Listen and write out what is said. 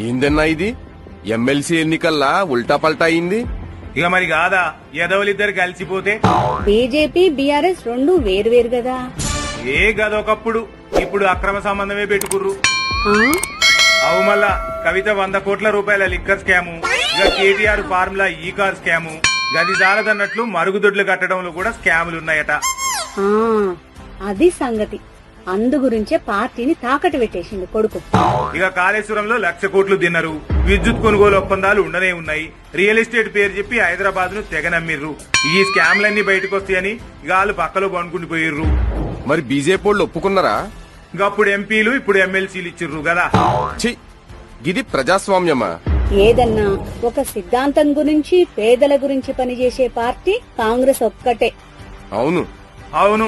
ఏందన్నా ఇది ఎమ్మెల్సీ ఎన్నికల్లా ఉల్టా పల్టా అయింది. ఇక మరి కాదా ఎదవలిద్దరు కలిసిపోతే బీజేపీ బీఆర్ఎస్ రెండు వేరువేరు కదా. ఏ గదొకప్పుడు ఇప్పుడు అక్రమ సంబంధమే పెట్టుకుర్రు. ఆ? అవు మళ్ళా కవిత 100 కోట్ల రూపాయల లిక్కర్ స్కాము, ఇక కేటీఆర్ ఫార్ములా ఈ కార్ స్కాము, గది జాలదన్నట్లు మరుగుదొడ్లు కట్టడంలో కూడా స్కాములున్నాయట. ఆ, అది సంగతి. అందు గురించే పార్టీని తాకట్టు పెట్టేసిండు కొడుకు. ఇక కాళేశ్వరంలో 1,00,000 కోట్లు తిన్నారు. విద్యుత్ కొనుగోలు ఒప్పందాలు ఉండనే ఉన్నాయి. రియల్ ఎస్టేట్ పేరు చెప్పి హైదరాబాద్ ను తెగ నమ్మిర్రు. ఈ స్కామ్లన్నీ బయటకు వస్తాయని ఇక వాళ్ళు పక్కలో పనుకుంటూ పోయిర్రు. మరి బీజేపీ వాళ్ళు ఒప్పుకున్నారా? ఇంకప్పుడు ఎంపీలు ఇప్పుడు ఎమ్మెల్సీలు ఇచ్చిర్రు కదా. ఛీ, గిది ప్రజాస్వామ్యమా? ఏదన్నా ఒక సిద్ధాంతం గురించి పేదల గురించి పనిచేసే పార్టీ కాంగ్రెస్ ఒక్కటే. అవును అవును